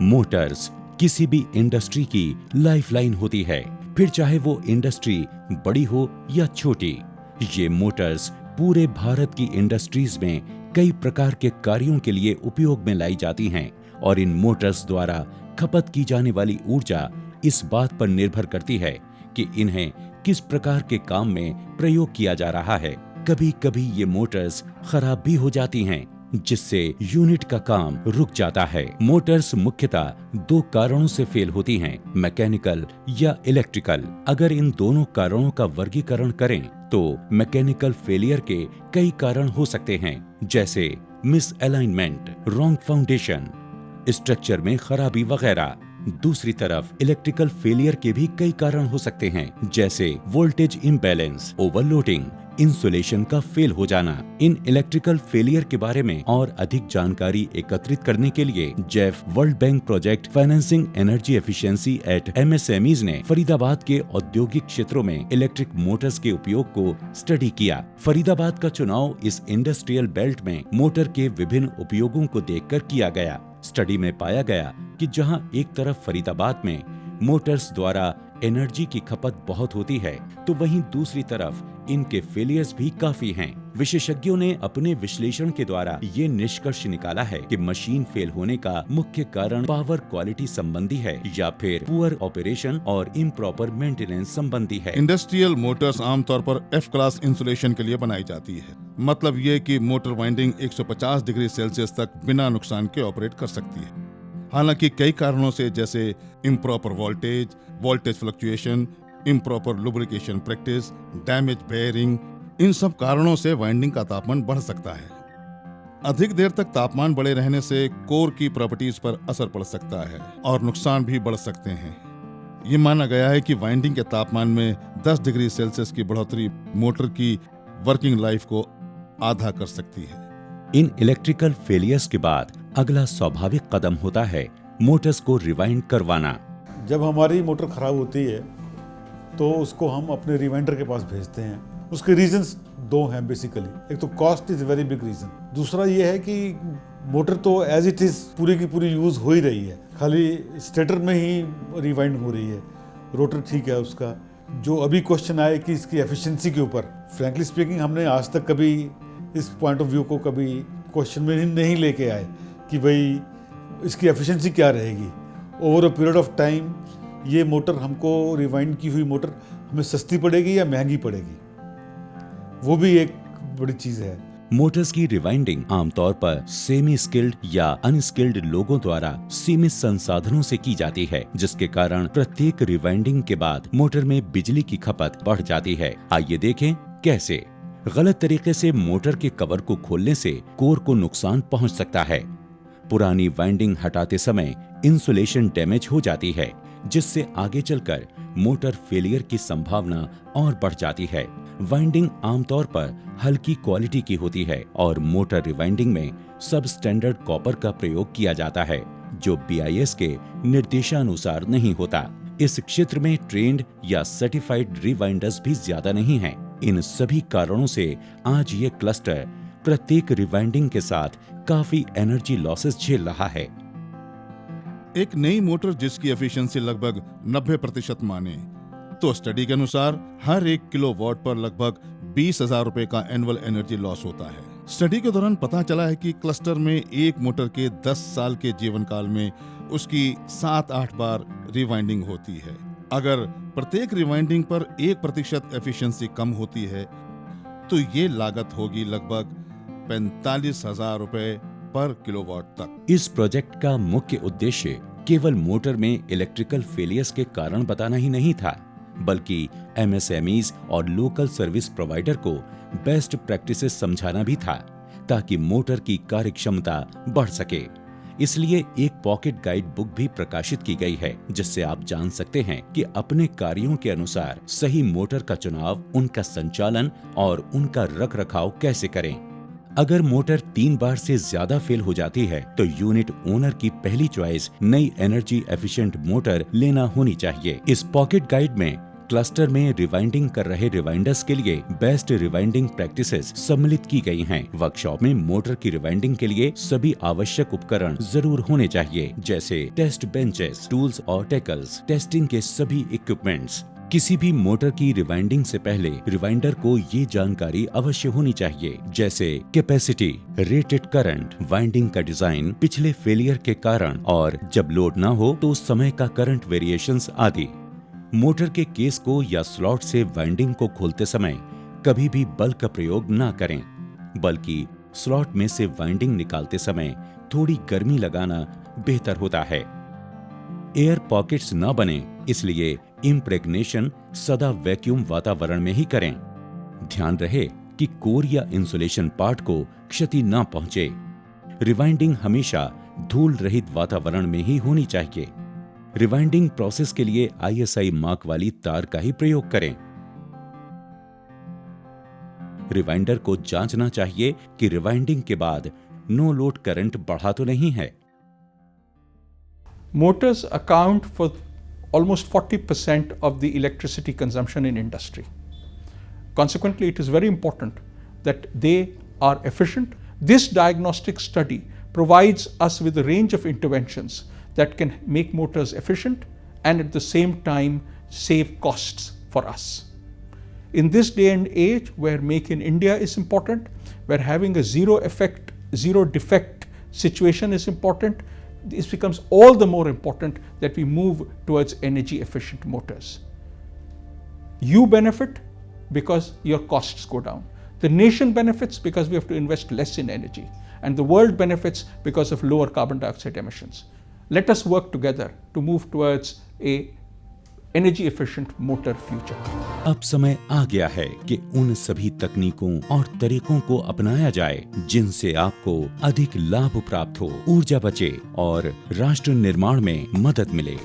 Motors किसी भी industry की लाइफलाइन होती है, फिर चाहे वो इंडस्ट्री बड़ी हो या छोटी। ये मोटर्स पूरे भारत की इंडस्ट्रीज में कई प्रकार के कार्यों के लिए उपयोग में लाई जाती हैं और इन मोटर्स द्वारा खपत की जाने वाली ऊर्जा इस बात पर निर्भर करती है कि इन्हें किस प्रकार के काम में प्रयोग किया जा रहा है। कभी कभी ये मोटर्स खराब भी हो जाती हैं, जिससे यूनिट का काम रुक जाता है। मोटर्स मुख्यतः दो कारणों से फेल होती हैं, मैकेनिकल या इलेक्ट्रिकल। अगर इन दोनों कारणों का वर्गीकरण करें तो मैकेनिकल फेलियर के कई कारण हो सकते हैं, जैसे miss alignment, wrong foundation, structure में खराबी वगैरह। दूसरी तरफ इलेक्ट्रिकल फेलियर के भी कई कारण हो सकते हैं, जैसे वोल्टेज इम्बैलेंस, ओवरलोडिंग, इंसुलेशन का फेल हो जाना। इन इलेक्ट्रिकल फेलियर के बारे में और अधिक जानकारी एकत्रित करने के लिए Jeff world bank project financing energy efficiency eight MSMEs ने फरीदाबाद के औद्योगिक क्षेत्रों में इलेक्ट्रिक मोटर्स के उपयोग को स्टडी किया। फरीदाबाद का चुनाव इस इंडस्ट्रियल बेल्ट में मोटर के विभिन्न उपयोगों को देखकर किया गया। स्टडी में पाया गया कि जहां एक तरफ फरीदाबाद में मोटर्स द्वारा एनर्जी की खपत बहुत होती है, तो वहीं दूसरी तरफ इनके फेलियर्स भी काफी हैं। विशेषज्ञों ने अपने विश्लेषण के द्वारा ये निष्कर्ष निकाला है कि मशीन फेल होने का मुख्य कारण पावर क्वालिटी संबंधी है या फिर पुअर ऑपरेशन और इम्प्रॉपर मेंटेनेंस संबंधी है। इंडस्ट्रियल मोटर्स आमतौर पर F क्लास इंसुलेशन के लिए बनाई जाती है। मतलब ये कि मोटर वाइंडिंग 150 डिग्री सेल्सियस तक बिना नुकसान के ऑपरेट कर सकती है। हालांकि कई कारणों से, जैसे improper voltage fluctuation, improper lubrication practice, damage bearing, इन सब कारणों से वाइंडिंग का तापमान बढ़ सकता है। अधिक देर तक तापमान बढ़े रहने से कोर की प्रॉपर्टीज पर असर पड़ सकता है और नुकसान भी बढ़ सकते हैं। ये माना गया है कि वाइंडिंग के तापमान में 10 डिग्री सेल्सियस की बढ़ोतरी मोटर की वर्किंग लाइफ को आधा कर सकती है। इन इलेक्ट्रिकल फेलियर्स के बाद अगला स्वाभाविक कदम होता है मोटर्स को रिवाइंड करवाना। जब हमारी मोटर खराब होती है तो उसको हम अपने रिवाइंडर के पास भेजते हैं। उसके रीजंस दो हैं बेसिकली। एक तो cost is very big reason, दूसरा ये है कि मोटर तो एज इट इज पूरी की पूरी यूज हो ही रही है, खाली स्टेटर में ही रिवाइंड हो रही है, रोटर ठीक है उसका। जो अभी क्वेश्चन आए कि इसकी एफिशिएंसी के ऊपर, फ्रैंकली स्पीकिंग हमने आज तक कभी इस पॉइंट ऑफ व्यू को कभी क्वेश्चन में नहीं लेके आए कि भाई इसकी एफिशिएंसी क्या रहेगी। Over a period of time ये मोटर हमको, रिवाइंड की हुई मोटर हमें सस्ती पड़ेगी या महंगी पड़ेगी, वो भी एक बड़ी चीज है। मोटर्स की रिवाइंडिंग आमतौर पर सेमी स्किल्ड या अनस्किल्ड लोगों द्वारा सीमित संसाधनों से की जाती है, जिसके कारण प्रत्येक रिवाइंडिंग के बाद मोटर में बिजली की खपत बढ़ जाती है। आइए देखें कैसे। गलत तरीके से मोटर के कवर को खोलने से कोर को नुकसान पहुंच सकता है। पुरानी वाइंडिंग हटाते समय इंसुलेशन डैमेज हो जाती है, जिससे आगे चलकर मोटर फेलियर की संभावना और बढ़ जाती है। वाइंडिंग आमतौर पर हल्की क्वालिटी की होती है और मोटर रिवाइंडिंग में सब स्टैंडर्ड कॉपर का प्रयोग किया जाता है, जो BIS के निर्देशानुसार नहीं होता। इस क्षेत्र में ट्रेंड या सर्टिफाइड रिवाइंडर्स भी ज्यादा नहीं हैं। इन सभी कारणों से आज ये क्लस्टर प्रत्येक रिवाइंडिंग के साथ काफी एनर्जी लॉसेस झेल रहा है। एक नई मोटर जिसकी एफिशिएंसी लगभग 90% माने तो स्टडी के अनुसार हर 1 किलोवाट पर लगभग 20,000 रुपए का एनुअल एनर्जी लॉस होता है। स्टडी के दौरान पता चला है कि क्लस्टर में एक मोटर के 10 साल के जीवन काल में उसकी 7-8 बार रिवाइंडिंग होती है। अगर प्रत्येक रिवाइंडिंग पर 1% एफिशिएंसी कम होती है तो ये लागत होगी लगभग 45,000 रुपए पर किलोवाट तक। इस प्रोजेक्ट का मुख्य उद्देश्य केवल मोटर में इलेक्ट्रिकल फेलियर्स के कारण बताना ही नहीं था, बल्कि MSMEs और लोकल सर्विस प्रोवाइडर को बेस्ट प्रैक्टिसेस समझाना भी था, ताकि मोटर की कार्यक्षमता बढ़ सके। इसलिए एक पॉकेट गाइड बुक भी प्रकाशित की गई है, जिससे आप जान सकते हैं कि अपने कार्यों के अनुसार सही मोटर का चुनाव, उनका संचालन और उनका रखरखाव कैसे करें। अगर मोटर 3 बार से ज्यादा फेल हो जाती है तो यूनिट ओनर की पहली चॉइस नई एनर्जी एफिशिएंट मोटर लेना होनी चाहिए। इस पॉकेट गाइड में क्लस्टर में रिवाइंडिंग कर रहे रिवाइंडर्स के लिए बेस्ट रिवाइंडिंग प्रैक्टिसेस सम्मिलित की गई हैं। वर्कशॉप में मोटर की रिवाइंडिंग के लिए सभी आवश्यक उपकरण जरूर होने चाहिए, जैसे टेस्ट बेंचेस, टूल्स और टेकल्स, टेस्टिंग के सभी इक्विपमेंट्स। किसी भी मोटर की रिवाइंडिंग से पहले रिवाइंडर को ये जानकारी अवश्य होनी चाहिए, जैसे कैपेसिटी, रेटेड करंट, वाइंडिंग का डिजाइन, पिछले फेलियर के कारण और जब लोड ना हो तो समय का करंट वेरिएशंस आदि। मोटर के केस को या स्लॉट से वाइंडिंग को खोलते समय कभी भी बल का प्रयोग ना करें, बल्कि स्लॉट में से वाइंडिंग निकालते समय थोड़ी गर्मी लगाना बेहतर होता है। एयर पॉकेट्स ना बने, इसलिए इम्प्रेग्नेशन सदा वैक्यूम वातावरण में ही करें। ध्यान रहे कि कोर या इंसुलेशन पार्ट को क्षति ना पहुंचे। रिवाइंडिंग हमेशा धूल रहित वातावरण में ही होनी चाहिए। रिवाइंडिंग प्रोसेस के लिए ISI मार्क वाली तार का ही प्रयोग करें। रिवाइंडर को जांचना चाहिए कि रिवाइंडिंग के बाद नो लोड करंट बढ़ा तो नहीं है। Motors account for almost 40% of the electricity consumption in industry. Consequently, it is very important that they are efficient. This diagnostic study provides us with a range of interventions that can make motors efficient and at the same time save costs for us. In this day and age where Make in India is important, where having a zero defect situation is important, this becomes all the more important that we move towards energy efficient motors. You benefit because your costs go down. The nation benefits because we have to invest less in energy. And the world benefits because of lower carbon dioxide emissions. Let us work together to move towards a energy efficient motor future. अब समय आ गया है कि उन सभी तकनीकों और तरीकों को अपनाया जाए जिनसे आपको अधिक लाभ प्राप्त हो, ऊर्जा बचे और राष्ट्र निर्माण में मदद मिले।